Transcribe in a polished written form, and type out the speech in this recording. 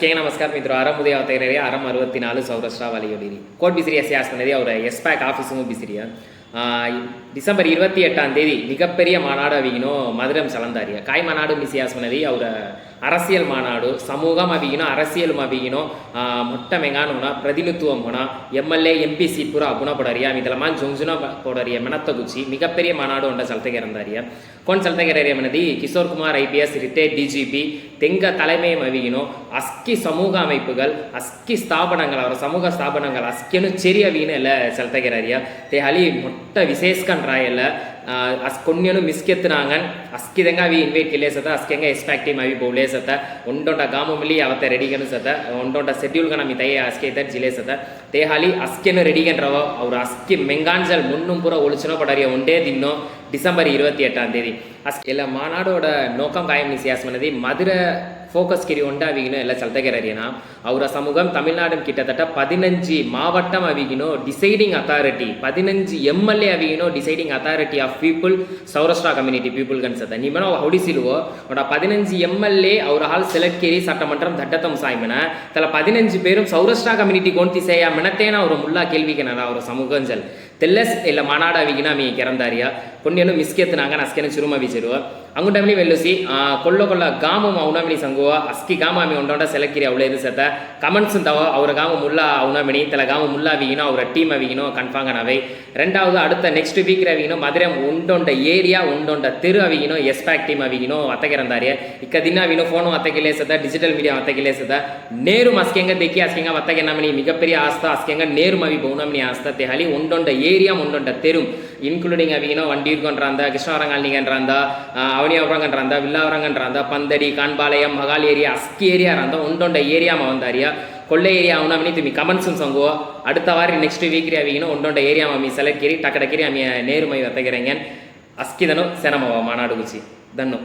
अस्के नमस्कार मित्रों आराम उदय आवते आराम 64 सौराष्ट्र वाली कोट बिसिरिया सेयासने और एस्पैक आफीस बिसिरिया डिसेंबर 28 मिगप्पेरिय मानाडु अविगिनो मधुरम सलंदारिया काय मानाडु मिसियासमनदी और அரசியல் மாநாடு சமூகம் அவிகினோ அரசியல் அவிகினோ மொட்ட மெங்கான் होना பிரதிநிதித்துவம் होना எம்எல்ஏ எம்பி சீட் पूरा अगुना पड़ारिया मिदलमान जोंजुना पड़ारिया मनत्त गुच्ची मिगप्पेरिय मानाडु उंड चलतेगिरंदारिया कोण चलतेगिरिया मनदी Kishore Kumar IPS retired DGP தெங்க தலைமையும் அவிகினோ அஸ்கி சமூக அமைப்புகள் அஸ்கி ஸ்தாபனங்கள் அவர் சமூக ஸ்தாபனங்கள் அஸ்கினு செரி அவிகினு ಎಲ್ಲ ಚಲ್ತೆಗಿರಾರಿಯ ತೇ ಹಲಿ ಮೊಟ್ಟ ವಿಶೇಷಕನ್ ರಾಯಲ್ಲ ಕೊನ್ಯನು ಮಿಸ್ಕೆತ್ತನಾಂಗನ್ ಅಸ್ಕಿದಂಗ ಅವಿ ಇನ್ವೈಟ್ ಕಿಲೆ ಸತ ಅಸ್ಕೆಂಗ ಎಸ್ಪೆಕ್ಟ್ ಟೀಮ್ ಅವಿ ಬೋಲೆ ಸತ ಒಂಡೊಂಡ ಗಾಮಮಲಿ ಅವತ್ತೆ ರೆಡಿಗನು ಸತ ಒಂಡೊಂಡ ಶೆಡ್ಯೂಲ್ ಗನ ಮಿ ತಯ ಅಸ್ಕೆ ಇತ ಜಿಲೆ ಸತ ತೇ ಹಲಿ ಅಸ್ಕೆನು ರೆಡಿಗನ್ ರವ ಅವರು ಅಸ್ಕಿ ಮೆಂಗಾಂಜಲ್ ಮುನ್ನುಂ ಪುರ ಒಳಿಚನ ಪಡರಿಯ ಒಂದೇ ದಿನೋ டிசம்பர் 28 ಎಲ್ಲ ಮಾನಾಡೋಡ நோக்கம் காயம் நிசியாஸ்மனதி மதுரை ஃபோக்கஸ் கிரி ஒண்டா அவிகினோ ಎಲ್ಲ ಚಲ್ತೆಗಿರಾರಿಯನ ಅವರ ಸಮೂಹಂ ತಮಿಳುನಾಡು கிட்டத்தட்ட 15 மாவட்டம் அவிகினோ டிசைடிங் அத்தாரிಟಿ 15 MLA ಅವಿಗಿನೋ deciding authority of people Saurashtra community people ಗನ್ಸದ ನಿಮನ ಹೊಡಿಸಿಲ್ವೋ ಒಡ 15 MLA ಅವರ ಹಾಲ್ ಸೆಲೆಕ್ಟ್ ಕೇರಿ சட்டமன்றம் தட்டத்தம் சாய்மன தல 15 பேரும் சௌராஷ்ட்ர கம்யூனிட்டி கோண்டி சேய மனத்தேன ಅವರ ಮುಲ್ಲಾ ಕೇಳ್ವಿಕನ ಅವರ ಸಮೂಹಂಜಲ್ ತೆಲ್ಲಸ್ ಎಲ್ಲ ಮಾನಾಡ ಅವಿಗಿನ ಮೀ ಕೆರಂದಾರಿಯ ಪುಣ್ಯನು ಮಿಸ್ಕೆತ್ತನಾಗ ನಸ್ಕೆನ ಚುರುಮ ವಿಚಿರುವ ಅಂಗುಂಟಮನಿ ವೆಲ್ಲುಸಿ ಕೊಲ್ಲ ಗಾಮ ಅವನಮನಿ ಸಂಗುವ ಅಸ್ಕಿ ಗಾಮ ಅಮಿ ಒಂಡೊಂಡ ಸೆಲೆಕ್ಕಿರಿ ಅವಳೇದು ಸತ ಕಮೆಂಟ್ಸ್ ಅಂತವ ಅವರ ಗಾಮ ಮುಲ್ಲಾ ಅವನಮನಿ ತಲ ಗಾಮ ಮುಲ್ಲಾ ಅವಿಗಿನೋ ಅವರ ಟೀಮ್ ಅವಿಗಿನೋ ಕನ್ಫಾಂಗನவை ரெண்டாவது அடுத்த நெக்ஸ்ட் வீக் அவிகினோ மதுரை உண்டொண்ட ஏரியா உண்டொண்ட தெரு அவிகினோ எஸ்பேக் டீம் அவிகினோ ಅತ್ತಗೆರಂದಾರಿಯ ಇಕ್ಕ ದಿನ ಅವಿನೋ ಫೋನು ಅತ್ತಗಿಲೆ ಸದ ಡಿಜಿಟಲ್ ಮೀಡಿಯಾ ಅತ್ತಗಿಲೆ ಸದ ನೇರು ಮಸ್ಕೆಂಗ ದೇಕಿ ಅಸ್ಕೆಂಗ ಅತ್ತಗೆ ನಮನಿ ಮಿಗಪೆರಿಯ ಆಸ್ತ ಅಸ್ಕೆಂಗ ನೇರು ಮವಿ ಬೌನಮನಿ ಆಸ್ತ ತೆಹಲಿ ಉಂಡೊಂಡ area ಉಂಡೊಂಡ ತೆರು including ಅವಿಗಿನೋ வண்டியூர்கொன்றாந்த கிருஷ்ணவரங்காலிங்கன்றாந்த அவனியாவரங்கன்றாந்த வில்லாவரங்கன்றாந்த பந்தடி கான்பாளையம் Mahal area அஸ்கி area ராந்த ಉಂಡೊಂಡ area ಮವಂದಾರಿಯ ಕೊಳ್ಳೆ ಏರಿಯಾ ಅವನಮನಿ ತುಮಿ ಕಮೆಂಟ್ಸ್ ಸಂಗೋ அடுத்த வாரி ನೆಕ್ಸ್ಟ್ ವೀಕ್ ರಿ ಅವಿಗಿನೋ ಉಂಡೊಂಡ ಏರಿಯಾ ಮಮ್ಮಿ ಸೆಲೆಕ್ಟ್ ಕಿರಿ ಟಕಡಕಿರಿ ಅಮಿ ನೇರು ಮೈ ಅತ್ತಗೆರಂಗನ್ ಅಸ್ಕಿದನು ಸೆನಮವ ಮಾನಾಡು ಗುಚಿ ದನ್ನು